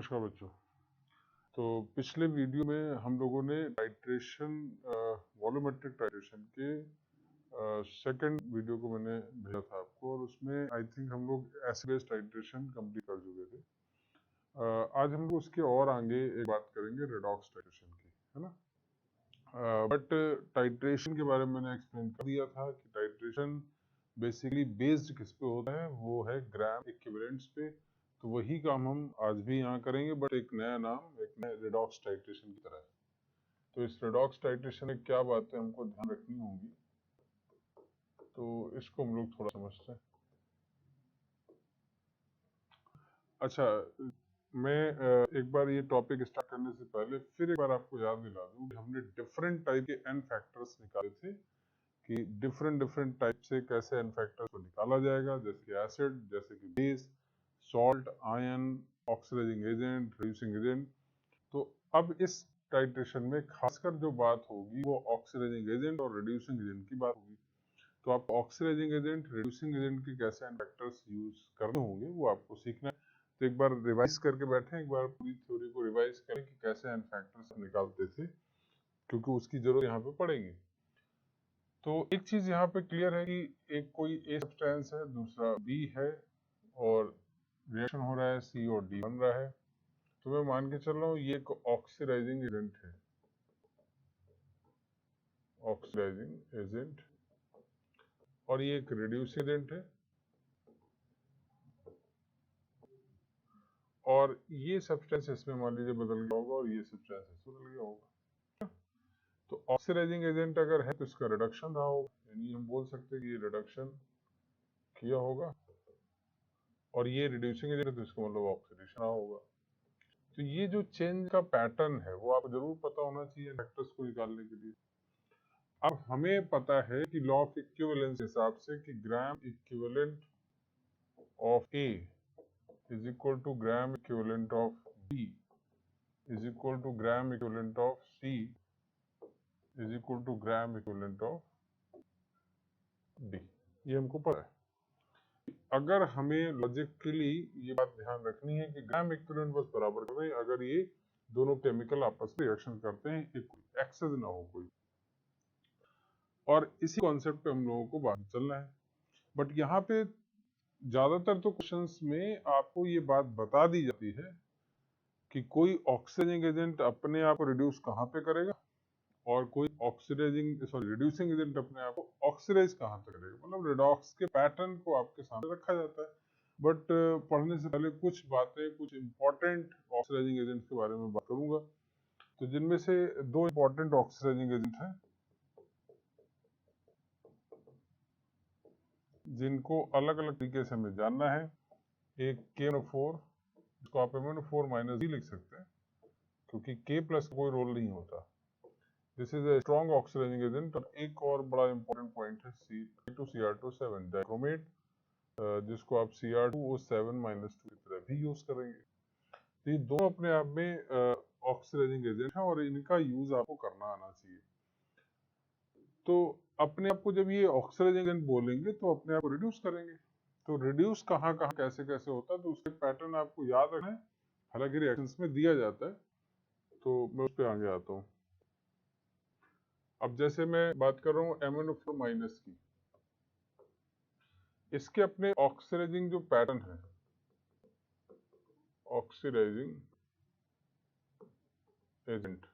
नमस्कार बच्चों। तो पिछले वीडियो में हम लोगों ने टाइट्रेशन वॉल्यूमेट्रिक टाइट्रेशन के सेकंड वीडियो को मैंने भेजा था आपको, और उसमें आई थिंक हम लोग एसिड बेस टाइट्रेशन कंप्लीट कर चुके थे। आज हम लोग उसके और आगे एक बात करेंगे रेडॉक्स टाइट्रेशन की, है ना। बट टाइट्रेशन के बारे में मैंने एक्सप्लेन कर दिया था कि टाइट्रेशन बेसिकली बेस्ड किस पे होता है, वो है ग्राम इक्विवेलेंट्स पे। तो वही काम हम आज भी यहाँ करेंगे, बट एक नया नाम, एक नया रेडॉक्स टाइट्रेशन की तरह है। तो इस रेडॉक्स टाइट्रेशन में क्या बातें हमको ध्यान रखनी होंगी, तो इसको हम लोग थोड़ा समझते हैं। अच्छा, मैं एक बार ये टॉपिक स्टार्ट करने से पहले फिर एक बार आपको याद दिला दूं कि हमने डिफरेंट टाइप के एन फैक्टर्स निकाले थे कि डिफरेंट टाइप से कैसे एन फैक्टर्स को निकाला जाएगा, जैसे कि एसिड, जैसे कि base, salt, ion, oxidising agent, reducing agent. तो अब इस टाइट्रेशन में खासकर जो बात होगी वो ऑक्सीडाइजिंग एजेंट और रिड्यूसिंग एजेंट की बात होगी। तो आप ऑक्सीडाइजिंग एजेंट, रिड्यूसिंग एजेंट के कैसे एन फैक्टर्स यूज करने होंगे वो आपको सीखना है। तो एक बार रिवाइज करके बैठे, एक बार पूरी थ्योरी को रिवाइज करें कि कैसे एन फैक्टर्स निकालते थे, क्योंकि उसकी जरूरत यहाँ पे पड़ेगी। तो एक चीज यहाँ पे क्लियर है कि एक कोई ए सब्सटेंस है, दूसरा बी है, और रिएक्शन हो रहा है, सी और डी बन रहा है। तो मैं मान के चल रहा हूँ ये एक ऑक्सीडाइजिंग एजेंट है, ऑक्सीडाइजिंग एजेंट, और ये एक रिड्यूसिंग एजेंट है, और ये सब्सटेंस इसमें मान लीजिए बदल गया होगा और ये सब्सटेंस इसमें बदल गया होगा। तो ऑक्सीडाइजिंग एजेंट अगर है तो इसका रिडक्शन रहा होगा, यानी हम बोल सकते हैं कि ये रिडक्शन किया होगा, और ये रिड्यूसिंग एजेंट है तो इसका मतलब ऑक्सीडेशन रहा होगा। तो ये जो चेंज का पैटर्न है वो आपको जरूर पता होना चाहिए फैक्टर्स को निकालने के लिए। अब हमें पता है कि लॉ ऑफ इक्विवेलेंस के हिसाब से कि gram equivalent of A is equal to gram equivalent of B is equal to gram equivalent of C is equal to gram equivalent of D. ये हमको पता है। अगर हमें लॉजिकली ये बात ध्यान रखनी है कि ग्राम इक्विवेलेंट बस बराबर कर रहे हैं अगर ये दोनों केमिकल आपस में रिएक्शन करते हैं, एक्सेस ना हो कोई, और इसी कॉन्सेप्ट पे हम लोगों को बात चलना है। बट यहाँ पे ज्यादातर तो क्वेश्चंस में आपको ये बात बता दी जाती है कि कोई ऑक्सीडाइजिंग एजेंट अपने आप को रिड्यूस कहाँ पे करेगा, और कोई रिड्यूसिंग एजेंट अपने आप को ऑक्सीडाइज कहाँ पे करेगा। मतलब रिडॉक्स के पैटर्न को आपके सामने रखा जाता है। बट पढ़ने से पहले कुछ बातें, कुछ इंपॉर्टेंट ऑक्सीडाइजिंग एजेंट के बारे में बात करूंगा। तो जिनमें से दो इंपॉर्टेंट ऑक्सीडाइजिंग एजेंट हैं जिनको अलग अलग तरीके से हमें जानना है। एक KMnO4, इसको आप MnO4 माइनस भी लिख सकते हैं क्योंकि K प्लस कोई रोल नहीं होता। This is a strong oxidising agent. और एक और बड़ा इंपॉर्टेंट पॉइंट है C2Cr2 7 डाइक्रोमेट, जिसको आप Cr2O7 माइनस 2 की तरह भी यूज करेंगे। तो ये दोनों अपने आप में ऑक्सीडाइजिंग एजेंट हैं और इनका यूज आपको करना आना चाहिए। तो अपने आप को जब ये ऑक्सीडाइजिंग एजेंट बोलेंगे तो अपने आप को रिड्यूस करेंगे। तो रिड्यूस कहाँ कहाँ कैसे कैसे होता है, तो उसका पैटर्न आपको याद रखना है। हालांकि रिएक्शंस में दिया जाता है, तो मैं उस पर आगे आता हूँ। अब जैसे मैं बात कर रहा हूँ MnO4 माइनस की, इसके अपने ऑक्सीडाइजिंग जो पैटर्न है, ऑक्सीडाइजिंग एजेंट,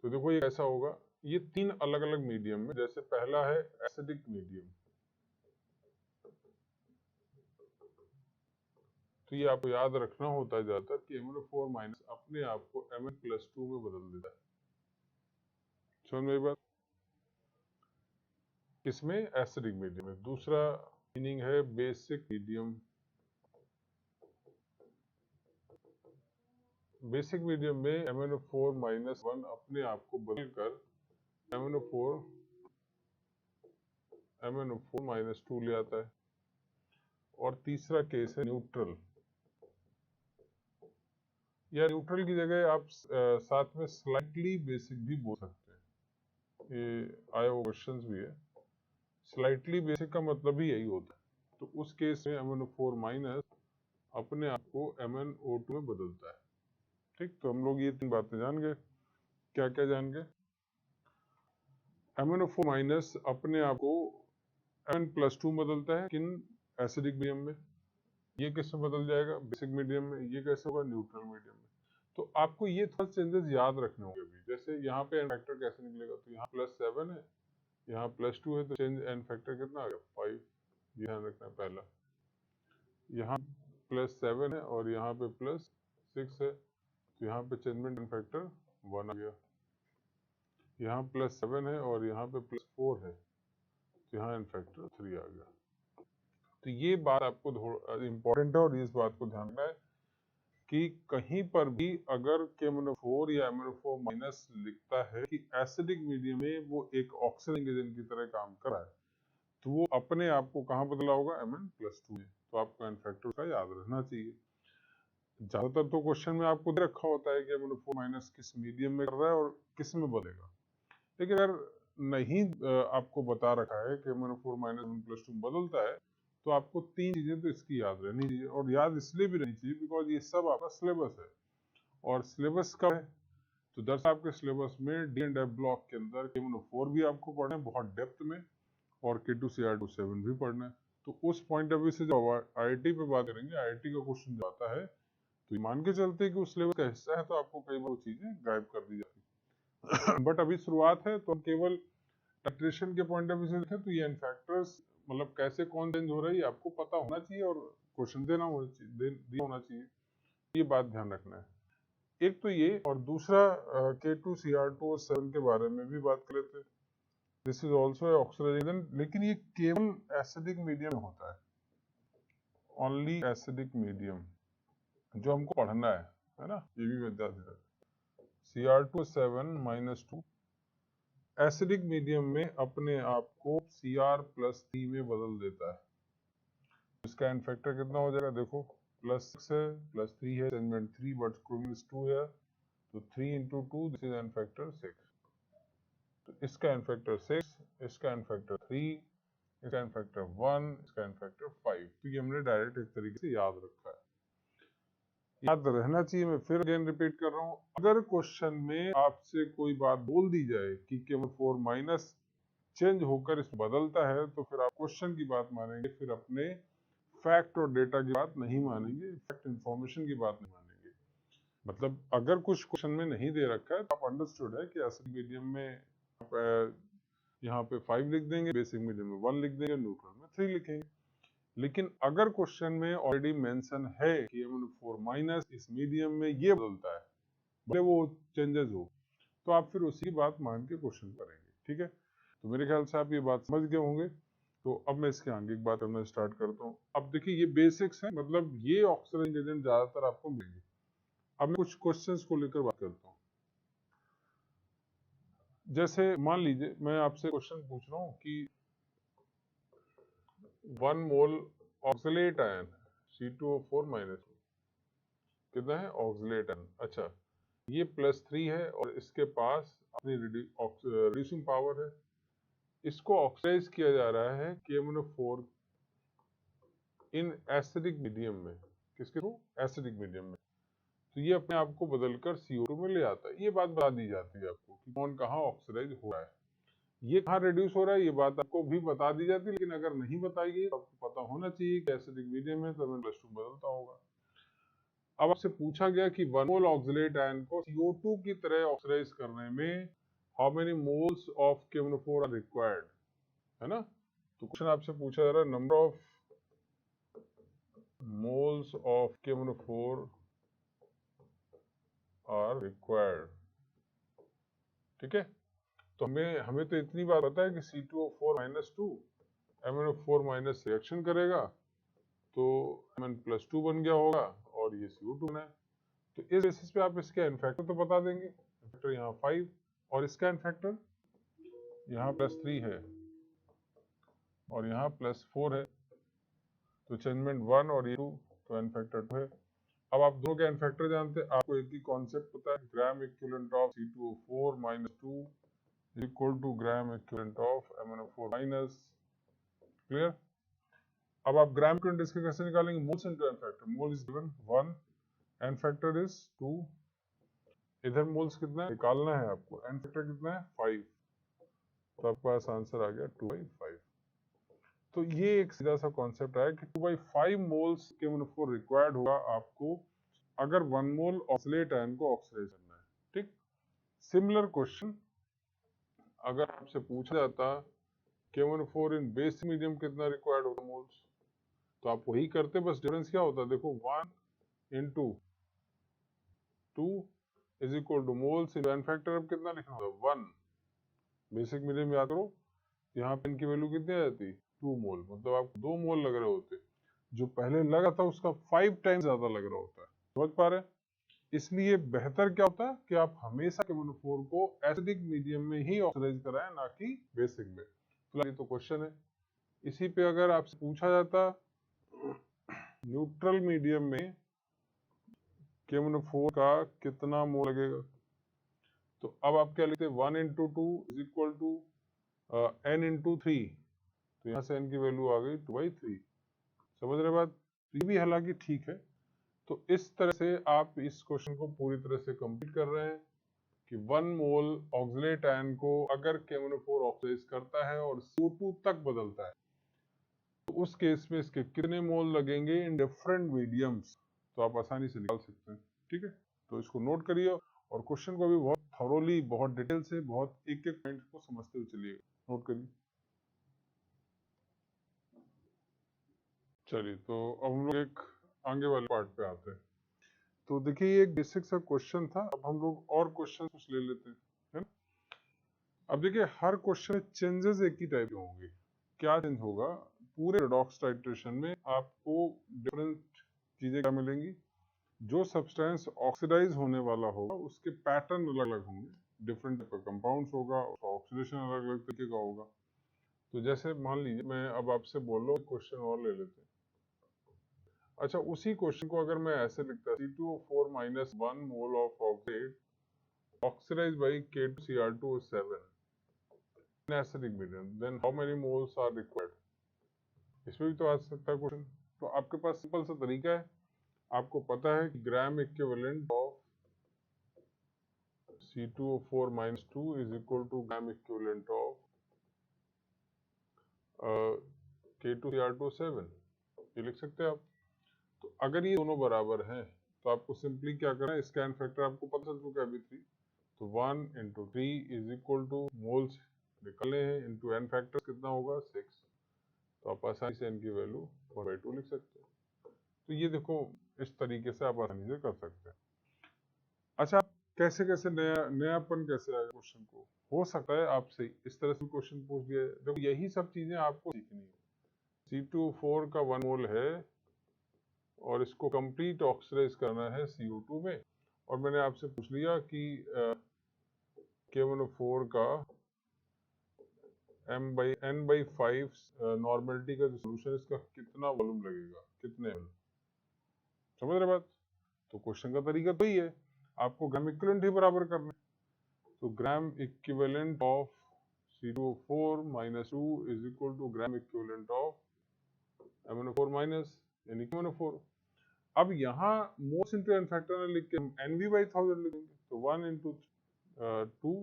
तो देखो ये कैसा होगा। ये तीन अलग अलग मीडियम में, जैसे पहला है एसिडिक मीडियम, तो ये आपको याद रखना होता है ज्यादातर कि MnO4 माइनस अपने आप को Mn+2 में बदल देता है। समझ मेरी बात? किसमें? एसिडिक मीडियम में। दूसरा मीनिंग है बेसिक मीडियम। बेसिक मीडियम में MnO4 माइनस 1 अपने आप को बदलकर MnO4 माइनस 2 ले आता है। और तीसरा केस है न्यूट्रल, या न्यूट्रल की जगह आप साथ में स्लाइटली बेसिक भी बोल सकते हैं। ये आया हुआ क्वेश्चंस भी है। स्लाइटली बेसिक का मतलब ही यही होता है। तो उस केस में MnO4 माइनस अपने आप को MnO2 में बदलता है। ठीक, तो हम लोग ये 3 बातें जान गए। क्या क्या जान गए? MnO4 माइनस अपने आप को Mn+2 बदलता है किन एसिडिक मीडियम में, ये कैसे बदल जाएगा? बेसिक मीडियम में। ये कैसे होगा? न्यूट्रल मीडियम में। तो आपको ये थोड़ा चेंजेस याद रखने होंगे अभी। जैसे यहाँ पे एन फैक्टर कैसे निकलेगा, तो यहाँ +7 है, यहाँ +2 है, तो चेंज एन फैक्टर कितना आ गया? 5। ध्यान रखना है पहला। यहाँ +7 है और यहाँ पे +6 है, तो यहाँ पे चेंजमेंट एन फैक्टर 1 आ गया। यहाँ +7 है और यहाँ पे +4 है, तो यहाँ एन फैक्टर 3 आ गया। तो ये बात आपको इम्पोर्टेंट है और इस बात को ध्यान रखना है कि कहीं पर भी अगर KMnO4 या MnO4 माइनस लिखता है कि एसिडिक मीडियम में वो एक ऑक्सीजन एजेंट की तरह काम कर रहा है, तो वो अपने आप को कहाँ बदला होगा? Mn+2 में। तो आपको एन फैक्टर का याद रहना चाहिए। ज्यादातर तो क्वेश्चन में आपको दे रखा होता है कि MnO4 माइनस किस मीडियम में कर रहा है और किस में बदलेगा। लेकिन अगर नहीं आपको बता रखा है कि MnO4 माइनस Mn+2 में बदलता है, तो आपको 3 चीजें तो इसकी याद रहनी चाहिए। और याद इसलिए भी रहनी चाहिए बिकॉज ये सब आपका सिलेबस है। और सिलेबस कब है? तो दरअसल आपके सिलेबस में D&F ब्लॉक के अंदर KMnO4 भी आपको पढ़ना है बहुत डेप्थ में, और K2Cr27 भी पढ़ना है। तो उस पॉइंट ऑफ व्यू से जब IIT पे बात करेंगे, IIT का क्वेश्चन जो आता है, तो ये मान के चलते हैं कि उस सिलेबस का हिस्सा है, तो आपको कई बार वो चीजें गायब कर दी जाती बट अभी शुरुआत है, तो हम केवल टाइट्रेशन के पॉइंट ऑफ व्यू से देखें तो ये एन फैक्टर्स मतलब कैसे कौन चेंज हो रहा है ये आपको पता होना चाहिए और क्वेश्चन दिया होना चाहिए। ये बात ध्यान रखना है। एक तो ये, और दूसरा K2Cr27 के बारे में भी बात कर लेते हैं। दिस इज ऑल्सो ऑक्सीडाइजेशन, लेकिन ये केवल एसिडिक मीडियम में होता है, ओनली एसिडिक मीडियम जो हमको पढ़ना है ना, ये भी बता देता है। Cr27-2 एसिडिक मीडियम में अपने आप को Cr+3 में बदल देता है। इसका एन फैक्टर कितना हो जाएगा? देखो, +6 है, +3 है, चेंजमेंट 3 बट क्रोमिन 2 है, तो 3 into 2 this is an factor 6। तो इसका एन फैक्टर 6, इसका एन फैक्टर 3, इसका एन फैक्टर 1, इसका एन फैक्टर 5। तो ये हमने डायरेक्ट एक तरीके से याद रखा है, याद रहना चाहिए। मैं फिर अगेन रिपीट कर रहा हूँ, अगर क्वेश्चन में आपसे कोई बात बोल दी जाए कि KMnO4 माइनस चेंज होकर इसमें बदलता है, तो फिर आप क्वेश्चन की बात मानेंगे, फिर अपने फैक्ट और डेटा की बात नहीं मानेंगे, फैक्ट इंफॉर्मेशन की बात नहीं मानेंगे। मतलब अगर कुछ क्वेश्चन में नहीं दे रखा है, तो आप अंडरस्टूड है कि एसिडिक मीडियम में आप यहाँ पे 5 लिख देंगे, बेसिक मीडियम में 1 लिख देंगे, न्यूट्रल में 3 लिखेंगे। लेकिन अगर क्वेश्चन में ऑलरेडी मेंशन है कि KMnO4 माइनस इस मीडियम में ये बदलता है, भले वो चेंजेस हो, तो आप फिर उसी की बात मान के क्वेश्चन करेंगे। ठीक है, तो मेरे ख्याल से आप ये बात समझ गए होंगे। तो अब मैं इसके आगे की बात करना स्टार्ट करता हूँ। अब देखिए, ये बेसिक्स है, मतलब ये ऑक्सीजन एजेंट ज्यादातर आपको मिलेंगे। अब मैं कुछ क्वेश्चंस को लेकर बात करता हूँ। जैसे मान लीजिए मैं आपसे क्वेश्चन पूछ रहा हूँ कि 1 मोल ऑक्सलेट आयन C2O4 माइनस कितना है? Oxalate ion. अच्छा, ये +3 है और इसके पास अपनी रिड्यूसिंग पावर है। इसको ऑक्सीडाइज किया जा रहा है KMnO4 इन एसिडिक मीडियम में। किसके थ्रू? एसिडिक मीडियम में। तो ये अपने आप को बदलकर CO2 में ले आता है। ये बात बता दी जाती है आपको कि कौन कहाँ ऑक्सीडाइज हो रहा है, ये कहाँ रिड्यूस हो रहा है, ये बात आपको भी बता दी जाती है। लेकिन अगर नहीं बताई गई तो आपको पता होना चाहिए कि एसिडिक मीडियम है, तो Mn+2 बदलता होगा। अब आपसे पूछा गया कि 1 मोल ऑक्सलेट आयन को CO2 की तरह ऑक्सीडाइज करने में how many moles of KMnO4 are required, है ना? तो क्वेश्चन आपसे पूछा जा रहा है number of moles of KMnO4 are required। ठीक है, तो हमें तो इतनी बात पता है कि C2O4-2 MnO4 माइनस रिएक्शन करेगा, तो Mn+2 बन गया होगा और ये CO2 बना है। तो इस बेसिस पे आप इसके एन फैक्टर तो बता देंगे। एन फैक्टर यहाँ 5 और इसका एन फैक्टर यहाँ +3 है और यहाँ +4 है, तो चेंजमेंट 1 और ये 2, तो एन फैक्टर 2 है। अब आप दो के एन फैक्टर जानते हैं, आपको एक ही कॉन्सेप्ट पता है, gram equivalent of C2O4-2 equal to gram equivalent of MnO4-। Clear? अब आप ग्राम इक्विवेलेंट इसके कैसे निकालेंगे? Moles into N factor. Mole is given 1, N factor is 2, इधर मोल्स कितना है निकालना है आपको, एन फैक्टर कितना है 5, तो आपके पास आंसर आ गया 2/5। तो ये एक सीधा सा कॉन्सेप्ट है कि 2/5 मोल्स KMnO4 रिक्वायर्ड होगा आपको अगर 1 मोल ऑक्सलेट आयन को ऑक्सीडाइज करना है। ठीक, सिमिलर क्वेश्चन अगर आपसे पूछा जाता KMnO4 इन बेस मीडियम कितना रिक्वायर्ड होगा मोल्स, तो आप वही करते, बस डिफरेंस क्या होता है देखो, 1 into 2 is equal to moles into N factor. अब कितना लिखना होगा 1, बेसिक मीडियम याद करो, यहाँ पे इनकी वैल्यू कितनी आ जाती 2 मोल, मतलब आपको 2 मोल लग रहे होते, जो पहले लगा था उसका 5 टाइम्स ज्यादा लग रहा होता है। समझ पा रहे हैं? इसलिए बेहतर क्या होता है कि आप हमेशा KMnO4 को एसिडिक मीडियम में ही ऑक्सीडाइज कराएं, ना कि बेसिक में। फिलहाल ये तो क्वेश्चन है। इसी पे अगर आपसे पूछा जाता न्यूट्रल मीडियम में KMnO4 का कितना मोल लगेगा, तो अब आप क्या लिखते हैं 1 into 2 is equal to n into 3, तो यहाँ से n की वैल्यू आ गई 2/3। समझ रहे बात? ये भी हालांकि ठीक है। तो इस तरह से आप इस क्वेश्चन को पूरी तरह से कंप्लीट कर रहे हैं कि 1 मोल ऑक्सलेट आयन को अगर KMnO4 ऑक्सीडाइज करता है और CO2 तक बदलता है, तो उस केस में इसके कितने मोल लगेंगे इन डिफरेंट मीडियम्स, तो आप आसानी से निकाल सकते हैं। ठीक है, तो इसको नोट करिए और क्वेश्चन को भी बहुत थॉरोली, बहुत डिटेल से, बहुत एक एक पॉइंट को समझते हुए चलिए। नोट करिए। चलिए, तो अब हम लोग एक आगे वाले पार्ट पे आते हैं। तो देखिए ये एक बेसिक सा क्वेश्चन था, अब हम लोग और क्वेश्चन कुछ ले लेते हैं, है ना। अब देखिए हर क्वेश्चन में चेंजेस एक ही टाइप के होंगे। क्या चेंज होगा? पूरे रेडॉक्स टाइट्रेशन में आपको डिफरेंट चीजें क्या मिलेंगी, जो सब्सटेंस ऑक्सीडाइज होने वाला होगा उसके पैटर्न अलग अलग होंगे, डिफरेंट टाइप का कंपाउंड्स होगा, ऑक्सीडेशन अलग अलग तरीके का होगा। तो जैसे मान लीजिए मैं अब आपसे बोल रहा हूँ, क्वेश्चन और ले लेते हैं। अच्छा, उसी क्वेश्चन को अगर मैं ऐसे लिखता C2O4 minus 1 mole of oxide oxidized by K2Cr2O7 in acidic medium, then how many moles are required? इसमें भी तो आ सकता है क्वेश्चन। तो आपके पास सिंपल सा तरीका है, आपको पता है कि gram equivalent of C2O4 minus 2 is equal to gram equivalent of K2Cr2O7, ये लिख सकते हैं आप। तो अगर ये दोनों बराबर हैं तो आपको सिंपली क्या करना है, स्कैन फैक्टर आपको पता चल चुका है अभी 3, तो 1 into 3 is equal to moles निकले हैं इंटू एन फैक्टर कितना होगा 6, तो आप आसानी से एन की वैल्यू 1/2 लिख सकते हैं। तो ये देखो इस तरीके से आप आसानी से कर सकते हैं। अच्छा, कैसे कैसे नयापन कैसे आएगा क्वेश्चन को? हो सकता है आपसे इस तरह से क्वेश्चन पूछ दिया है। देखो यही सब चीजें आपको सीखनी है। C2O4 का 1 मोल है और इसको कंप्लीट ऑक्सीडाइज करना है CO2 में, और मैंने आपसे पूछ लिया कि KMnO4 का n/5 नॉर्मेलिटी का जो सोल्यूशन है इसका कितना वॉल्यूम लगेगा, कितने ml। समझ रहे बात? तो क्वेश्चन का तरीका तो ही है, आपको ग्राम इक्विवेलेंट ही बराबर करना है। तो ग्राम equivalent of C2O4 minus 2 is equal to gram equivalent of MnO4 minus यानी KMnO4। अब यहाँ मोल्स इंटू एन फैक्टर लिख के हम NV/1000 लिखेंगे, तो 1 into 2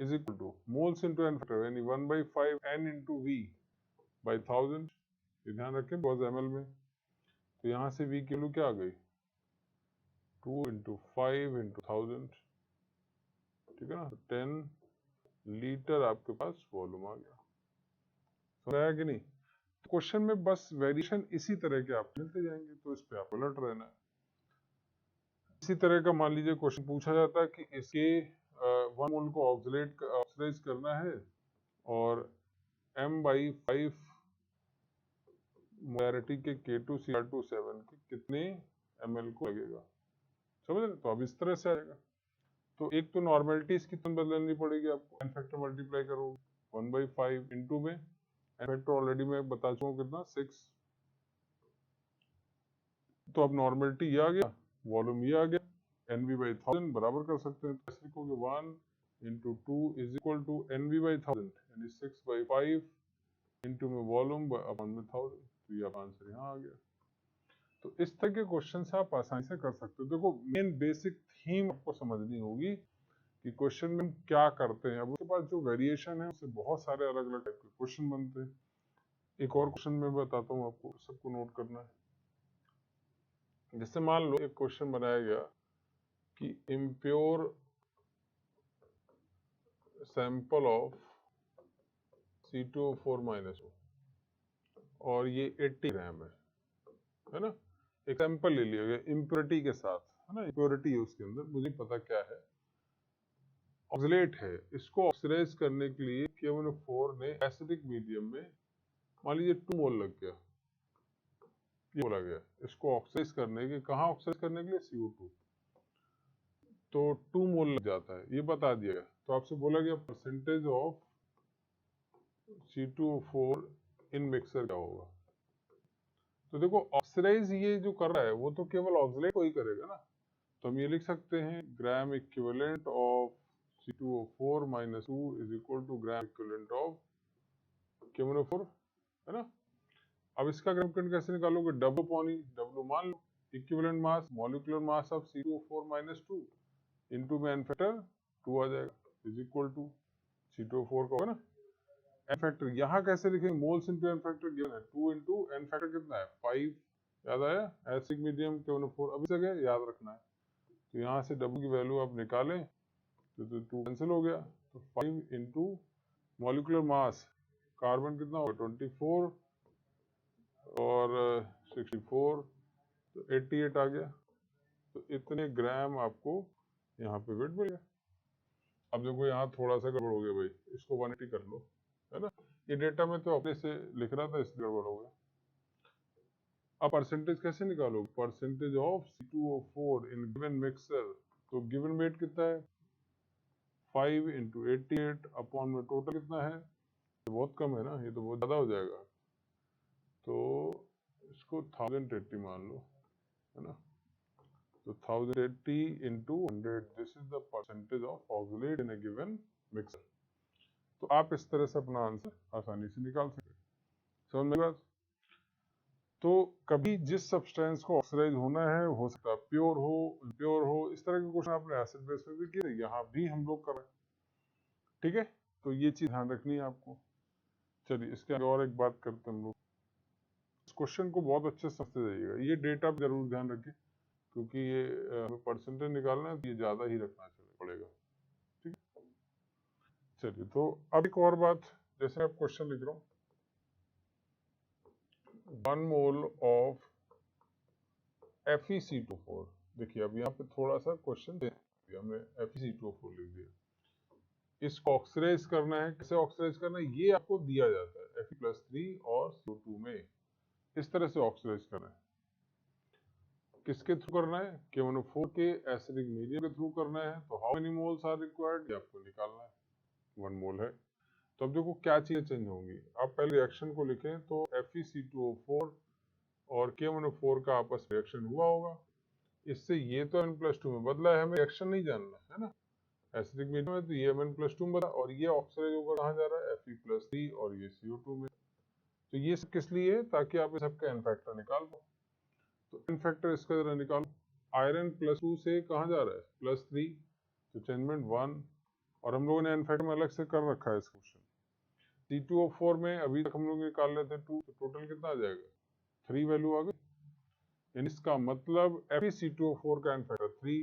is equal to moles into N factor यानी 1/5 n इंटू V/1000, ये ध्यान रखें बिकॉज ml में। तो यहाँ से V की वैल्यू क्या आ गई 2 इंटू 5 इंटू 1000, ठीक है ना, 10 लीटर आपके पास वॉल्यूम आ गया। समझ आया कि नहीं? क्वेश्चन में बस वेरिएशन इसी तरह के आप मिलते जाएंगे, तो इस पे आप अलर्ट रहना है। इसी तरह का मान लीजिए क्वेश्चन पूछा जाता है कि इसके 1 मोल को ऑक्सीडाइज करना है और m/5 मोलैरिटी के K2Cr2O7 के कितने ml को लगेगा। समझ रहे? तो अब इस तरह से आएगा। तो एक तो नॉर्मेलिटी इसकी तुम बदलनी पड़ेगी आपको, एन फैक्टर मल्टीप्लाई करोगे 1/5 इंटू में एन फैक्टर ऑलरेडी मैं बता चुका हूँ कितना 6, तो अब नॉर्मेलिटी ये आ गया, वॉल्यूम ये आ गया, NV/1000 बराबर कर सकते हैं। तो ऐसे लिखोगे 1 into 2 is equal to NV/1000 यानी 6/5 इंटू में वॉल्यूम अपॉन में 1000। तो ये आपका आंसर यहाँ आ गया। तो इस तरह के क्वेश्चन से आप आसानी से कर सकते हो। देखो मेन बेसिक थीम आपको समझनी होगी कि क्वेश्चन में हम क्या करते हैं। अब उसके बाद जो वेरिएशन है उससे बहुत सारे अलग अलग टाइप के क्वेश्चन बनते हैं। एक और क्वेश्चन मैं बताता हूँ आपको, सबको नोट करना है। जैसे मान लो एक क्वेश्चन बनाया गया कि इम्प्योर सैंपल ऑफ C2O4-O और ये 80 ग्राम है ना। एक सैंपल ले लिया गया इम्प्योरिटी के साथ, है ना, इम्प्योरिटी है उसके अंदर, मुझे पता क्या है, ऑक्सलेट है। इसको ऑक्सीडाइज करने के लिए KMnO4 ने एसिडिक मीडियम में मान लीजिए 2 मोल लग गया, ये बोला गया इसको ऑक्सीडाइज करने के, कहाँ ऑक्सीडाइज करने के लिए, CO2, तो 2 मोल लग जाता है, ये बता दिया गया। तो आपसे बोला गया percentage of C2O4 in mixer क्या होगा। तो देखो ऑक्सीडाइज ये जो कर रहा है वो तो केवल ऑक्सीडाइज को ही करेगा ना, तो हम ये लिख सकते हैं gram equivalent of C2O4-2 is equal to gram equivalent of KMnO4, है ना। अब इसका ग्राम कैसे निकालोगे, W अपॉन E, W मान लो equivalent mass molecular mass of C2O4-2 into में n फैक्टर 2 आ जाएगा इज इक्वल टू C2O4 का होगा ना n फैक्टर। यहाँ कैसे लिखेंगे, moles into n factor given है, 2 इनटू n फैक्टर कितना है 5, याद आया, एसिडिक मीडियम KMnO4 अभी जगह याद रखना है। तो यहाँ से W की वैल्यू आप निकालें तो 2 कैंसिल हो गया, तो 5 इंटू मॉलिक्यूलर मास, कार्बन कितना होगा 24 और 64, तो 88 आ गया। तो इतने ग्राम आपको यहाँ पे वेट मिल गया। अब देखो यहाँ थोड़ा सा गड़बड़ हो गया भाई, इसको 180 कर लो, है ना, ये डेटा में तो अपने से लिख रहा था इसलिए गड़बड़ हो गया। अब परसेंटेज कैसे निकालोगे, percentage of C2O4 in given mixer, तो गिवन वेट कितना है 5 इंटू 88 अपॉन में टोटल कितना है, ये बहुत कम है ना, ये तो बहुत ज़्यादा हो जाएगा, तो इसको 1080 मान लो, है ना। तो 1080 into 100, this is the percentage of oxalate in a given mixer. तो आप इस तरह से अपना आंसर आसानी से निकाल सकते हैं, समझ में बात। तो कभी जिस सब्सटेंस को ऑक्सीडाइज होना है, हो सकता है प्योर हो इम्प्योर हो, इस तरह के क्वेश्चन आपने एसिड बेस पे भी किए, यहाँ भी हम लोग कर रहे हैं, ठीक है। तो ये चीज ध्यान रखनी है आपको। चलिए इसके आगे और एक बात करते हैं हम लोग, इस क्वेश्चन को बहुत अच्छे से समझते जाइएगा, ये डेटा जरूर ध्यान रखें क्योंकि ये हमें परसेंटेज निकालना है तो ये ज्यादा ही रखना पड़ेगा, ठीक है। चलिए तो अब एक और बात, जैसे आप क्वेश्चन लिख रहा हूँ, 1 मोल ऑफ FeC2O4, देखिए अब यहाँ पे थोड़ा सा क्वेश्चन दे दिया हमने, FeC2O4 लिख दिया, इसको ऑक्सीडाइज करना है, कैसे ऑक्सीडाइज करना है ये आपको दिया जाता है, Fe+3 और CO2 में इस तरह से ऑक्सीडाइज करना है। किसके थ्रू करना है, KMnO4 के एसिडिक मीडियम के थ्रू करना है। तो how many moles are required, ये आपको निकालना है, 1 मोल है। तो अब देखो क्या चीजें चेंज होंगी, आप पहले रिएक्शन को लिखें, तो FeC2O4 और KMnO4 का आपस में रिएक्शन हुआ होगा, इससे ये तो N+2 में बदला है, हमें रिएक्शन नहीं जानना है ना, एसिडिक मीडियम है तो ये N+2 में बदला, और ये ऑक्सीडाइज होकर कहाँ जा रहा है Fe+3 और ये CO2 में। तो ये सब किस लिए है, ताकि आप इस सबका n फैक्टर निकाल पाओ। तो n फैक्टर इसका जरा निकालो, आयरन +2 से कहाँ जा रहा है +3, तो चेंजमेंट 1, और हम लोगों ने n फैक्टर में अलग से कर रखा है इस क्वेश्चन। C2O4 में अभी तक हम लोग निकाल रहे थे 2, तो टोटल कितना आ जाएगा 3 वैल्यू आ गई। इसका मतलब FeC2O4 का n फैक्टर 3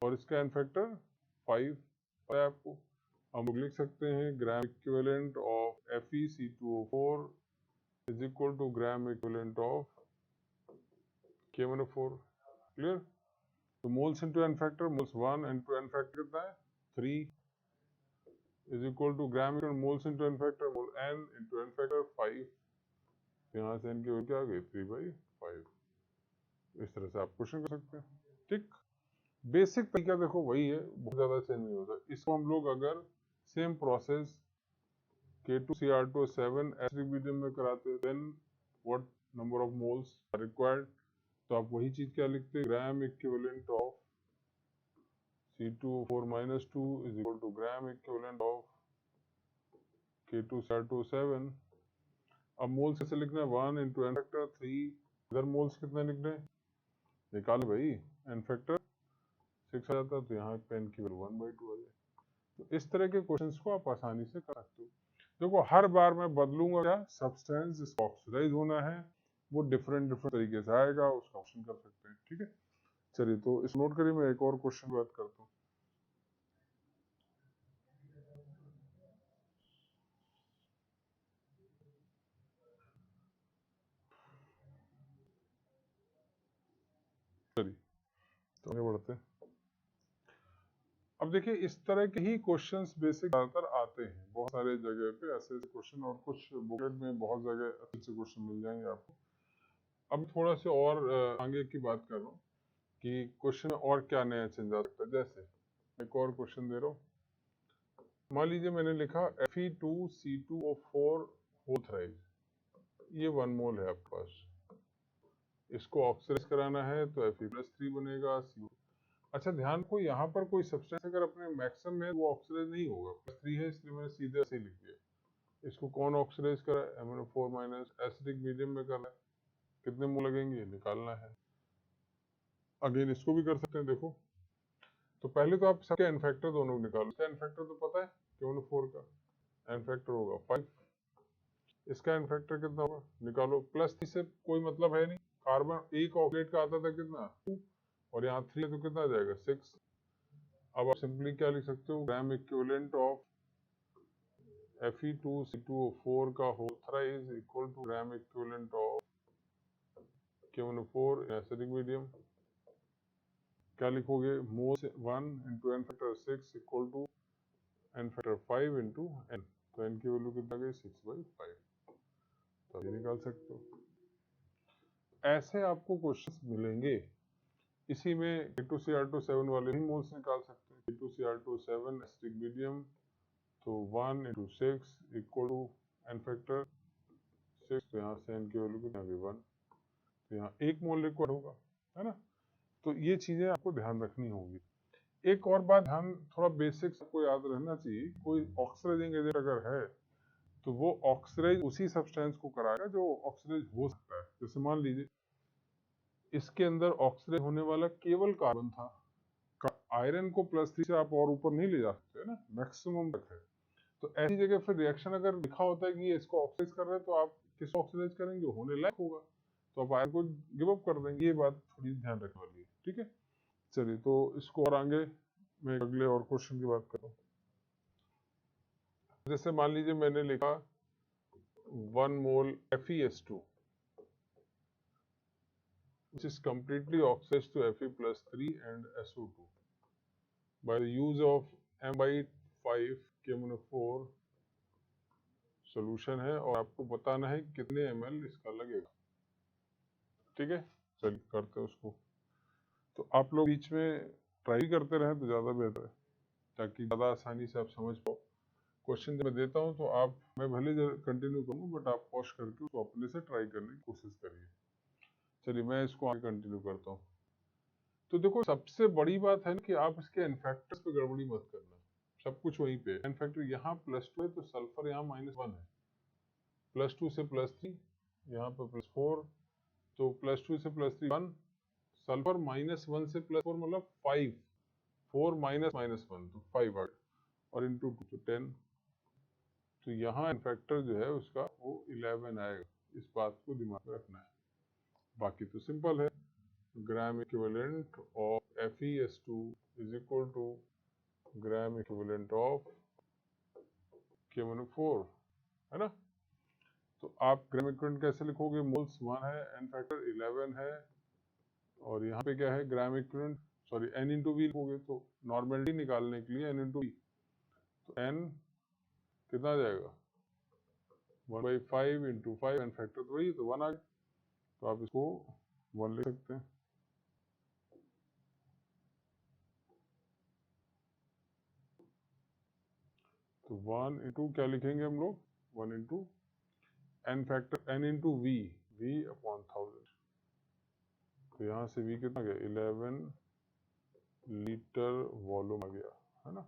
और इसका n फैक्टर 5 है आपको। हम लोग लिख सकते हैं gram equivalent of FeC2O4 is equal to gram equivalent of KMnO4, clear. तो moles into n factor, moles 1 into n factor कितना है 3 is equal to gram equivalent moles into n factor, mole n into n factor 5, यहाँ से n की value क्या आ गई 3/5। इस तरह से आप क्वेश्चन कर सकते हैं, ठीक। बेसिक तरीका देखो वही है, बहुत ज्यादा चेंज नहीं होता। इसको हम लोग अगर same process K2Cr2O7 acidic medium में कराते हैं, then what number of moles are required, तो आप वही चीज क्या लिखते हैं, gram equivalent of C2O4-2 is equal to gram equivalent of K2Cr2O7। अब मोल्स कैसे लिखना है, 1 इंटू एन फैक्टर 3, इधर मोल्स कितने लिखने निकाल भाई, एन फैक्टर 6 आ जाता, तो यहाँ पे एन की वैल्यू 1/2 आ जाए। तो इस तरह के क्वेश्चंस को आप आसानी से कर सकते हो। देखो हर बार मैं बदलूंगा क्या, सब्सटेंस जिसको ऑक्सीडाइज होना है वो डिफरेंट तरीके से आएगा, उसका ऑप्शन कर सकते हैं, ठीक है। चलिए तो इस नोट करिए, मैं एक और क्वेश्चन बात करता हूँ। चलिए तो आगे बढ़ते हैं। अब देखिए इस तरह के ही क्वेश्चंस बेसिक ज्यादातर आते हैं बहुत सारे जगह पे, ऐसे क्वेश्चन, और कुछ बुकलेट में बहुत जगह अच्छे क्वेश्चन मिल जाएंगे आपको। अब थोड़ा सा और आगे की बात कर रहा हूँ कि क्वेश्चन में और क्या नया चेंज आ सकता है। जैसे एक और क्वेश्चन दे रहा हूँ, मान लीजिए मैंने लिखा Fe2C2O4 होल थ्राइस, ये 1 मोल है आपके पास, इसको ऑक्सीडाइज कराना है तो Fe+3 बनेगा CO। अच्छा ध्यान को, यहाँ पर कोई सब्सटेंस अगर अपने मैक्सिमम में वो ऑक्सीडाइज नहीं होगा, +3 है इसलिए मैंने सीधे ऐसे लिख दिया। इसको कौन ऑक्सीडाइज करा है, MnO4- एसिडिक मीडियम में करना है, कितने मोल लगेंगे निकालना है। अगेन इसको भी कर सकते हैं, देखो तो पहले तो आप सबके एन फैक्टर दोनों निकालो। इसका एन फैक्टर तो पता है KNO4 का एन फैक्टर होगा 5, इसका एन फैक्टर कितना होगा निकालो। +3 से कोई मतलब है नहीं, कार्बन एक ऑक्सीडेट का आता था कितना 2, और यहाँ 3 तो कितना आ जाएगा 6। अब आप सिंपली क्या लिख सकते हो, ग्राम इक्विवेलेंट ऑफ Fe2C2O4 का whole thrice equal to gram equivalent of KNO4 acidic medium. क्या लिखोगे, moles 1 into N factor 6 equal to N factor 5 into N, तो एन की वैल्यू कितना गई 6/5, तो ये निकाल सकते हो। ऐसे आपको क्वेश्चंस मिलेंगे। इसी में K2Cr2 7 वाले भी मोल्स निकाल सकते हैं। K2Cr2 7 एसिडिक मीडियम, तो 1 into 6 equal to N factor 6, तो यहाँ से एन की वैल्यू कितना गई 1, तो यहाँ 1 मोल रिक्वायर होगा, है ना। तो ये चीजें आपको ध्यान रखनी होगी। एक और बात ध्यान, थोड़ा बेसिक्स आपको याद रहना चाहिए, कोई ऑक्सीडाइजिंग एजेंट अगर है तो वो ऑक्सीडाइज उसी सब्सटेंस को कराएगा जो ऑक्सीडाइज हो सकता है। जैसे मान लीजिए इसके अंदर ऑक्सीडाइज होने वाला केवल कार्बन था, आयरन को +3 से आप और ऊपर नहीं ले जा सकते ना, मैक्सिमम तक है। तो ऐसी जगह फिर रिएक्शन अगर लिखा होता है कि ये इसको ऑक्सीडाइज कर रहा है, तो आप किसको ऑक्सीडाइज करेंगे, होने लायक होगा, तो आप आयरन को गिव अप कर देंगे। ये बात थोड़ी ध्यान रखने वाली है, ठीक है। चलिए तो इसको और आगे मैं अगले और क्वेश्चन की बात कर रहा हूँ। जैसे मान लीजिए मैंने लिखा 1 मोल FeS2 which is completely oxidized to Fe+3 and SO2 by the use of M/5 KMnO4 solution है, और आपको बताना है कितने ml इसका लगेगा, ठीक है। चलिए करते हैं उसको। तो आप लोग बीच में ट्राई करते रहें तो ज़्यादा बेहतर है, ताकि ज़्यादा आसानी से आप समझ पाओ। क्वेश्चन जब मैं देता हूँ तो आप, मैं भले कंटिन्यू करूँ बट आप पॉज करके उसको अपने से ट्राई करने की कोशिश करिए। चलिए मैं इसको आगे कंटिन्यू करता हूँ। तो देखो सबसे बड़ी बात है कि आप इसके एन फैक्टर्स पे गड़बड़ी मत करना, सब कुछ वहीं पे। एन फैक्टर यहाँ +2 है तो सल्फर यहाँ -1 है, +2 से +3 यहाँ पे +4, तो +2 से +3 1, सल्फर -1 से +4 मतलब 5, 4 -1 तो 5 आ गया, और इंटू 2 तो 10, तो यहाँ एन फैक्टर जो है उसका वो 11 आएगा। इस बात को दिमाग में रखना है, बाकी तो सिंपल है। Gram equivalent of FeS2 is equal to gram equivalent of KMnO4, है ना। तो आप ग्राम इक्विवेलेंट कैसे लिखोगे, मोल्स 1 है, एन फैक्टर 11 है, और यहाँ पे क्या है gram equivalent, sorry N into V लिखोगे, तो नॉर्मेलिटी निकालने के लिए N इंटू वी, तो N कितना आ जाएगा 1/5 इंटू 5, एन फैक्टर तो वही, तो 1 आ गया, तो आप इसको 1 लिख सकते हैं। तो 1 इंटू क्या लिखेंगे हम लोग, 1 into N factor N into V, V/1000, तो यहाँ से V कितना गया 11 लीटर वॉल्यूम आ गया, है ना।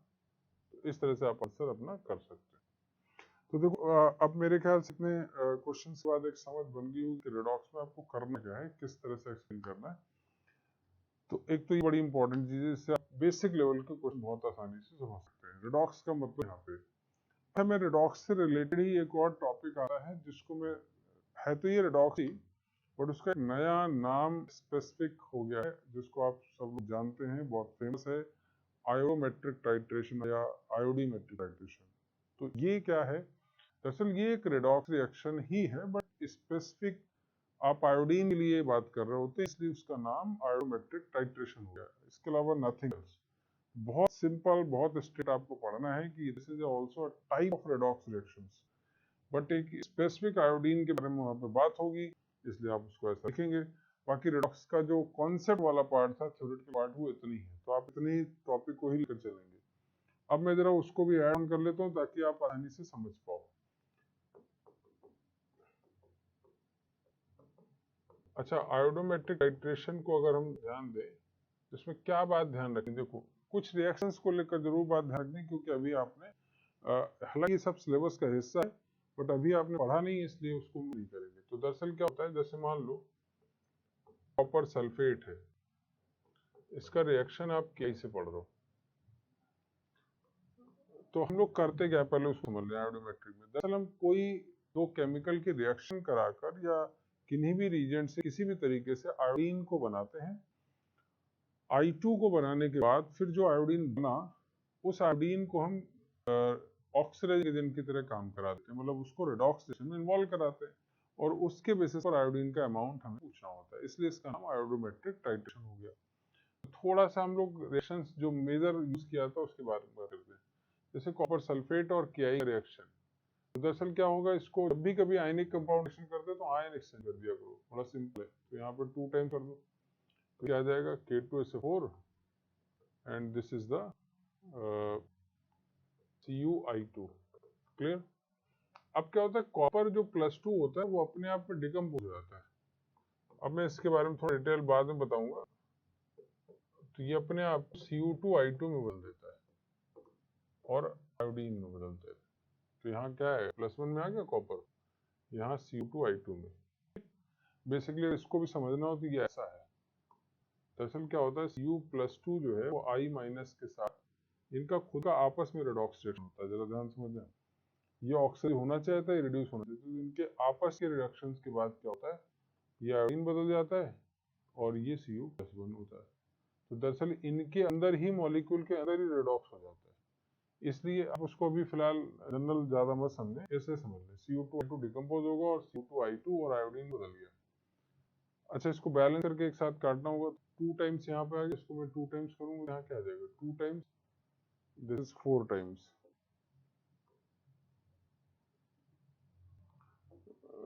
तो इस तरह से आप आंसर अपना कर सकते हैं। तो देखो अब मेरे ख्याल से इतने क्वेश्चन के बाद एक समझ बन गई होगी कि रेडॉक्स में आपको करना क्या है, किस तरह से एक्सप्लेन करना है। तो एक तो ये बड़ी इंपॉर्टेंट चीज है, इससे आप बेसिक लेवल के क्वेश्चन बहुत आसानी से समझ सकते हैं। रेडॉक्स का मतलब यहाँ पे हमें रेडॉक्स से रिलेटेड ही एक और टॉपिक आता है जिसको मैं, है तो ये रेडॉक्स ही, बट उसका एक नया नाम स्पेसिफिक हो गया है जिसको आप सब लोग जानते हैं, बहुत फेमस है, आयोमेट्रिक टाइट्रेशन या आयोडीमेट्रिक टाइट्रेशन। तो ये क्या है? दरअसल ये एक रेडॉक्स रिएक्शन ही है, बट स्पेसिफिक आप आयोडीन के लिए बात कर रहे होते हैं, इसलिए उसका नाम आयोमेट्रिक टाइट्रेशन हो गया, इसके अलावा नथिंग एल्स। बहुत सिंपल, बहुत स्ट्रेट आपको पढ़ना है कि this is also a type of redox reactions, but एक स्पेसिफिक आयोडीन के बारे में वहाँ पे बात होगी, इसलिए आप उसको ऐसा लिखेंगे। बाकी रेडॉक्स का जो कॉन्सेप्ट वाला पार्ट था, थ्योरेटिकल पार्ट, वो इतनी है, तो आप इतनी टॉपिक को ही लेकर चलेंगे। अब मैं जरा उसको भी ऐड ऑन कर लेता हूँ ताकि आप आसानी से समझ पाओ। अच्छा, आयोडोमेट्रिक टाइट्रेशन को अगर हम ध्यान दें तो इसमें क्या बात ध्यान रखें? देखो, कुछ रिएक्शंस को लेकर जरूर बात ध्यान रखनी, क्योंकि अभी आपने हालांकि सब सिलेबस का हिस्सा है, बट अभी आपने पढ़ा नहीं, इसलिए उसको नहीं करेंगे। तो दरअसल क्या होता है, जैसे मान लो कॉपर सल्फेट है, इसका रिएक्शन आप के से पढ़ रहे हो, तो हम लोग करते क्या, पहले उसको समझ लें। आयोडोमेट्रिक में दरअसल हम कोई दो केमिकल की रिएक्शन कराकर या किन्हीं भी रीजेंट से किसी भी तरीके से आयोडीन को बनाते हैं। I2 को बनाने के बाद फिर जो आयोडीन बना, उस आयोडीन को हम ऑक्सीडाइज एजेंट की तरह काम करा देते हैं, मतलब उसको रेडॉक्स रिएक्शन में इन्वॉल्व कराते हैं, और उसके बेसिस पर आयोडीन का अमाउंट हमें पूछना होता है, इसलिए इसका नाम आयोडोमेट्रिक टाइट्रेशन हो गया। थोड़ा सा हम लोग रिएक्शंस जो मेजर यूज किया था उसके बारे में बात करते हैं। जैसे कॉपर सल्फेट और के का रिएक्शन, तो दरअसल क्या होगा, इसको जब भी कभी आयनिक कंपाउंड रिएक्शन करते हैं तो आयन एक्सचेंज कर दिया करो, बड़ा सिंपल है। तो यहाँ पर 2 टाइम कर दो, तो क्या आ जाएगा, K2SO4 and this is the CuI2। Clear? अब क्या होता है, कॉपर जो +2 होता है वो अपने आप में डिकम्पोज हो जाता है। अब मैं इसके बारे में थोड़ा डिटेल बाद में बताऊंगा। तो ये अपने आप Cu2I2 में बदल देता है और आयोडीन में बदलता है। तो यहाँ क्या है, +1 में आ गया कॉपर, यहाँ Cu2I2 में। बेसिकली इसको भी समझना हो तो ये ऐसा है। दरअसल क्या होता है, Cu+2 जो है वो I- के साथ इनका खुद का आपस में रेडॉक्स रिएक्शन होता है। जरा ध्यान समझना, ये ऑक्सीजन होना चाहता है, ये रिड्यूस होना चाहिए, तो इनके आपस के रिडक्शंस के बाद क्या होता है, ये आयोडीन बदल जाता है और ये Cu+1 होता है। तो दरअसल इनके अंदर ही, मॉलिक्यूल के अंदर ही रेडॉक्स हो जाता है, इसलिए आप उसको अभी फिलहाल जनरल ज्यादा मत समझें, ऐसे समझ लें Cu2I2 डिकम्पोज होगा और Cu2I2 और आयोडीन बदल गया। अच्छा, इसको बैलेंस करके एक साथ काटना होगा, 2 टाइम्स यहाँ पे आ गया, इसको मैं 2 टाइम्स करूंगा, यहाँ क्या आ जाएगा, 2 टाइम्स, दिस इज 4 टाइम्स,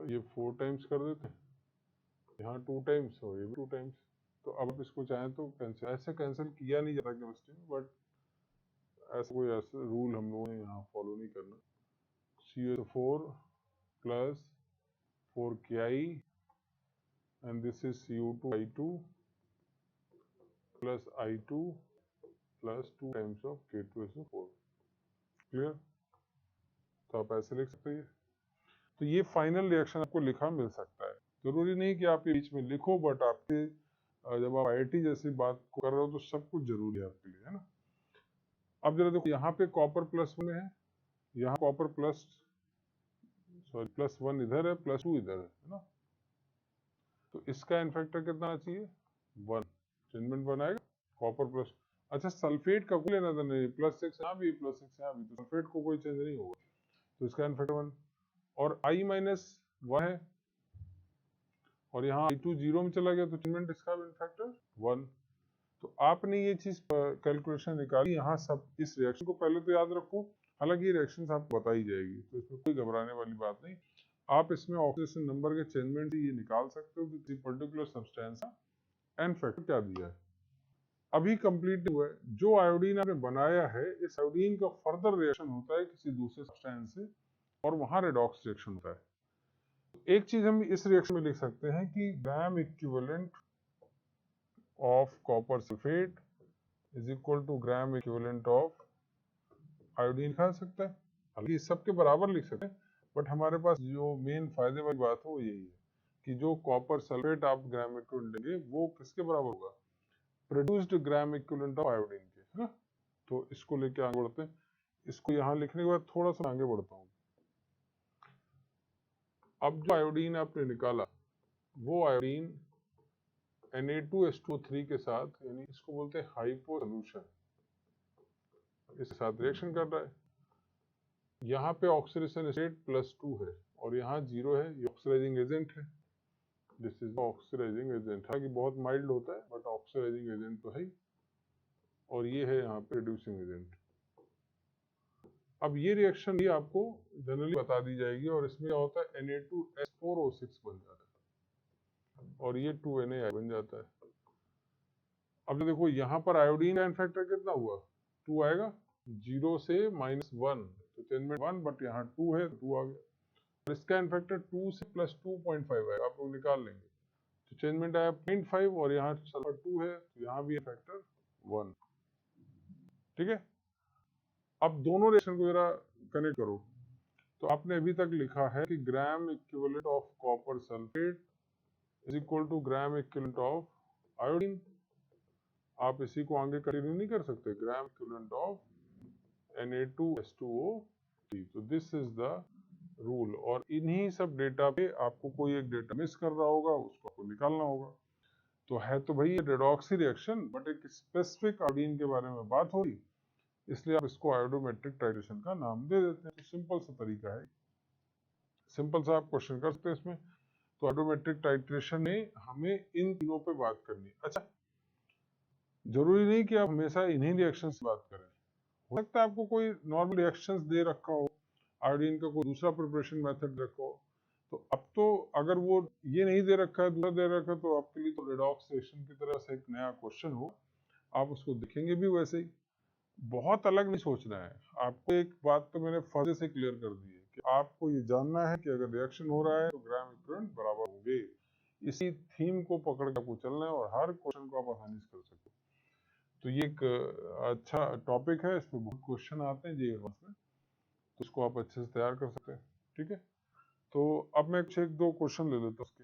ये 4 टाइम्स कर देते हैं, यहाँ 2 टाइम्स और ये भी 2 टाइम्स। तो अब आप इसको चाहें तो कैंसिल, ऐसे कैंसिल किया नहीं जाता केमिस्ट्री में, बट ऐसा कोई ऐसा रूल हम लोगों ने यहाँ फॉलो नहीं करना। CuSO4 plus 4Ki and this is Cu2I2 plus I2 plus 2 times of K2SO4। Clear? तो आप ऐसे लिख सकते हैं। तो ये फाइनल रिएक्शन आपको लिखा मिल सकता है, जरूरी नहीं कि आप ये बीच में लिखो, बट आपके जब आप IIT जैसी बात को कर रहे हो तो सब कुछ जरूरी है आपके लिए, है ना। अब जरा देखो, यहाँ पे कॉपर +1 है, यहाँ कॉपर +1 इधर है, +2 इधर है ना। तो इसका इनफैक्टर कितना आना चाहिए, 1, चेंजमेंट बनाएगा कॉपर प्लस। अच्छा, सल्फेट का कोई लेना था नहीं, +6 यहाँ भी, +6 यहाँ भी, तो सल्फेट को कोई चेंज नहीं होगा, तो इसका इनफैक्टर 1। और I-1 है, और यहाँ I2 0 में चला गया, तो चेंजमेंट इसका भी इनफैक्टर 1। तो आपने ये चीज कैलकुलेशन निकाली, यहाँ सब इस रिएक्शन को पहले तो याद रखो, हालांकि ये रिएक्शन आपको बताई जाएगी, तो इसमें कोई घबराने वाली बात नहीं। आप इसमें ऑक्सीडेशन नंबर के चेंजमेंट से ये निकाल सकते हो कि किसी पर्टिकुलर सब्सटेंस का एन फैक्टर क्या दिया है। अभी कंप्लीट हुआ है, जो आयोडीन आपने बनाया है, इस आयोडीन का फर्दर रिएक्शन होता है किसी दूसरे सब्सटेंस से, और वहां रेडॉक्स रिएक्शन होता है। एक चीज हम इस रिएक्शन में लिख सकते हैं कि gram equivalent of copper sulphate is equal to gram equivalent of iodine, खा सकता है। हालांकि सबके बराबर लिख सकते हैं, बट हमारे पास जो मेन फायदे वाली बात है वो यही है कि जो कॉपर सल्फेट आप ग्राम इक्विवेलेंट देंगे वो किसके बराबर होगा, produced gram equivalent of iodine के, है ना। तो इसको लेके आगे बढ़ते हैं। इसको यहाँ लिखने के बाद थोड़ा सा आगे बढ़ता हूँ। अब जो आयोडीन आपने निकाला वो आयोडीन Na2H2O3 के साथ, यानी इसको बोलते हैं हाइपो सोल्यूशन, इसके साथ रिएक्शन कर रहा है। यहाँ पे ऑक्सीडेशन स्टेट +2 है और यहाँ 0 है, ये ऑक्सीडाइजिंग एजेंट है। दिस इज ऑक्सीडाइजिंग एजेंट, हालांकि बहुत माइल्ड होता है बट ऑक्सीडाइजिंग एजेंट तो है। और ये है यहाँ पे रिड्यूसिंग एजेंट। अब ये रिएक्शन भी आपको जनरली बता दी जाएगी और इसमें क्या होता है, Na2S4O6 बन जाता है और ये 2Na बन जाता है। अब देखो यहाँ पर आयोडीन का एन फैक्टर कितना हुआ, 2 आएगा, 0 से -1 तो चेंज में 1, बट यहाँ 2 है तो 2 आ गया। और इसका एन फैक्टर 2 से +2.5 आएगा, आप लोग निकाल लेंगे तो चेंजमेंट आया 0.5 और यहाँ सल्फर 2 है तो यहाँ भी फैक्टर 1। ठीक है, अब दोनों रिएक्शन को जरा कनेक्ट करो। तो आपने अभी तक लिखा है कि gram equivalent of copper sulphate is equal to gram equivalent of iodine. आप इसी को आगे कंटिन्यू नहीं कर सकते, ग्राम इक्विवेलेंट ऑफ Na2H2O3। तो दिस इज द रूल और इन्हीं सब डेटा पे आपको कोई एक डेटा मिस कर रहा होगा, उसको आपको निकालना होगा। तो है तो भाई ये रेडॉक्सी रिएक्शन, बट एक स्पेसिफिक आयोडीन के बारे में बात हो रही, इसलिए आप इसको आयोडोमेट्रिक टाइट्रेशन का नाम दे देते हैं। तो सिंपल सा तरीका है, सिंपल सा आप क्वेश्चन कर सकते हैं इसमें। तो आयोडोमेट्रिक टाइट्रेशन में हमें इन तीनों पे बात करनी है। अच्छा, जरूरी नहीं कि आप हमेशा इन्हीं रिएक्शन से बात करें, हो सकता है आपको कोई नॉर्मल रिएक्शंस दे रखा हो, आयोडीन का कोई दूसरा प्रिपरेशन मेथड रखा हो, तो अब तो अगर वो ये नहीं दे रखा है, दूसरा दे रखा है, तो आपके लिए तो रेडॉक्स रिएक्शन की तरह से एक नया क्वेश्चन हो, आप उसको देखेंगे भी वैसे ही। बहुत अलग नहीं सोचना है आपको। एक बात तो मैंने फर्ज से क्लियर कर दी है कि आपको ये जानना है कि अगर रिएक्शन हो रहा है तो ग्राम इक्विवेलेंट बराबर होंगे। इसी थीम को पकड़ के आपको चलना है और हर क्वेश्चन को आप आसानी से कर सकते हो। तो ये एक अच्छा टॉपिक है, इसमें बहुत क्वेश्चन आते हैं जी में, तो उसको आप अच्छे से तैयार कर सकते हैं। ठीक है, तो अब मैं कुछ एक दो क्वेश्चन ले लेता हूँ उसके।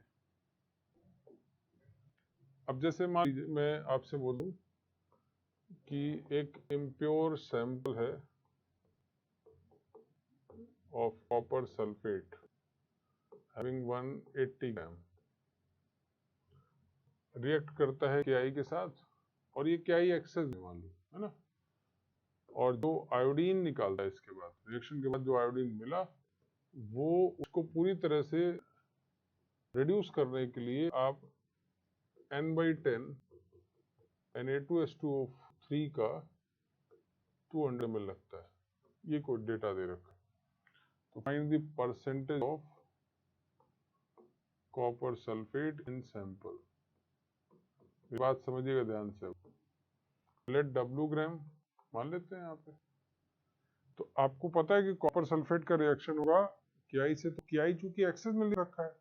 अब जैसे मान लीजिए मैं आपसे बोलूं कि एक इम्प्योर सैंपल है of copper sulphate having 180 gram, react करता है KI के साथ और ये KI एक्सेस है मान लो, है ना। और जो आयोडीन निकालता है इसके बाद, रिएक्शन के बाद जो आयोडीन मिला, वो उसको पूरी तरह से रिड्यूस करने के लिए आप n/10 Na2H2O3 का 200 ml लगता है, ये कोई डेटा दे रखा है। तो find the percentage of copper sulphate in sample. बात समझिएगा ध्यान से। लेट W ग्राम मान लेते हैं यहाँ पे। तो आपको पता है कि कॉपर सल्फेट का रिएक्शन होगा KI से, तो KI चूंकि एक्सेस में रखा है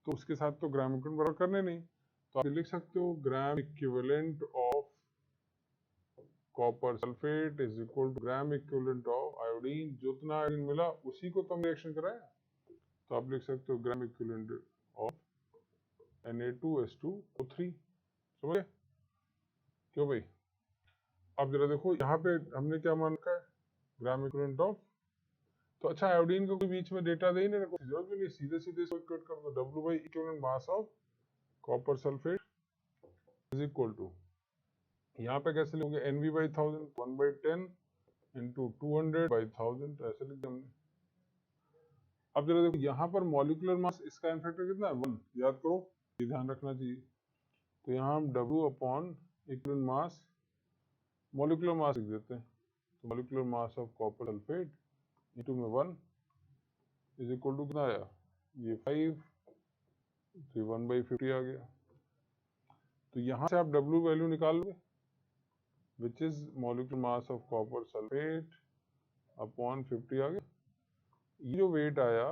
तो उसके साथ तो ग्राम इक्विवेलेंट बराबर करने नहीं, तो आप लिख सकते हो gram equivalent of copper sulphate is equal to gram equivalent of iodine. जितना आयोडीन मिला उसी को तो हम रिएक्शन कराया, तो आप लिख सकते हो ग्राम इक्विवेलेंट ऑफ Na2H2O3। समझ गए क्यों भाई? अब जरा देखो यहाँ पे हमने क्या मान रखा है, ग्राम इक्विवेलेंट ऑफ। तो अच्छा, आयोडीन को कोई बीच में डेटा दे ही नहीं, रखो जरूरत भी नहीं, सीधे सीधे इसको इक्वेट कर दो, W by equivalent mass of copper sulphate is equal to, यहाँ पे कैसे लिखोगे, NV/1000 1/10 इंटू 200/1000, ऐसे लिख दिया हमने। अब जरा देखो यहाँ पर मॉलिक्यूलर मास, इसका एन फैक्टर कितना है, 1, याद करो, ये ध्यान रखना चाहिए। तो यहाँ हम W upon equivalent mass, molecular मास लिख देते हैं। तो molecular mass of copper sulphate into में 1 इज इक्वल टू कितना आया, ये 5, तो 1/50 आ गया। तो यहाँ से आप W वैल्यू निकाल लोगे, which is molecular mass of copper sulphate upon 50 आ गया। ये जो वेट आया,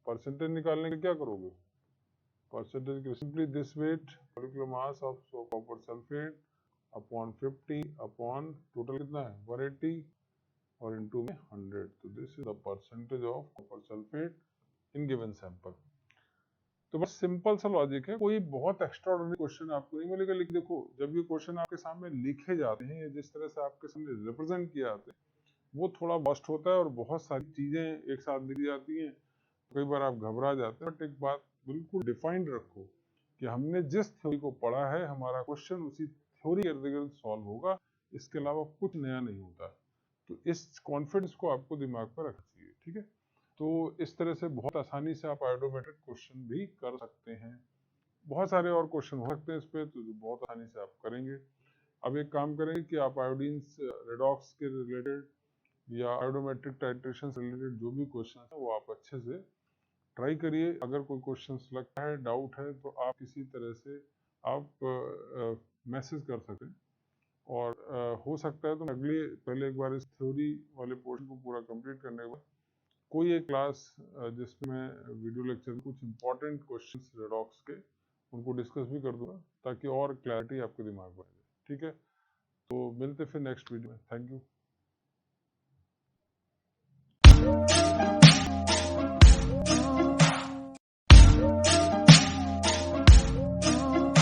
परसेंटेज निकालने के क्या करोगे, percentage simply this weight molecular mass of copper sulphate upon 50 upon total कितना है 180 और इनटू में 100, तो this is the percentage of copper sulphate in given sample. तो बस सिंपल सा लॉजिक है, कोई बहुत एक्स्ट्राऑर्डिनरी क्वेश्चन आपको नहीं मिलेगा। लेकिन देखो, जब ये क्वेश्चन आपके सामने लिखे जाते हैं या जिस तरह से आपके सामने रिप्रेजेंट किए जाते हैं, वो थोड़ा बस्ट होता है और बहुत सारी चीजें एक साथ लिखी जाती हैं, कई बार आप घबरा जाते हैं। बट एक बात बिल्कुल डिफाइंड रखो कि हमने जिस थ्योरी को पढ़ा है, हमारा क्वेश्चन उसी थ्योरी के इर्द गिर्द सॉल्व होगा, इसके अलावा कुछ नया नहीं होता। तो इस कॉन्फिडेंस को आपको दिमाग पर रखना चाहिए, ठीक है। तो इस तरह से बहुत आसानी से आप आयोडोमेट्रिक क्वेश्चन भी कर सकते हैं। बहुत सारे और क्वेश्चन हो सकते हैं इस पे, तो जो बहुत आसानी से आप करेंगे। अब एक काम करेंगे कि आप आयोडीन रेडॉक्स के रिलेटेड या आयोडोमेट्रिक टाइट्रेशन से रिलेटेड जो भी क्वेश्चन है वो आप अच्छे से ट्राई करिए। अगर कोई क्वेश्चन लगता है, डाउट है, तो आप किसी तरह से आप मैसेज कर सकते हैं। और हो सकता है तो पहले एक बार इस थ्योरी वाले पोर्शन को पूरा कंप्लीट करने के बाद कोई एक क्लास जिसमें वीडियो लेक्चर में कुछ इंपॉर्टेंट क्वेश्चंस रेडॉक्स के उनको डिस्कस भी कर दूंगा, ताकि और क्लैरिटी आपके दिमाग में आ जाए, ठीक है। तो मिलते फिर नेक्स्ट वीडियो में। Thank you.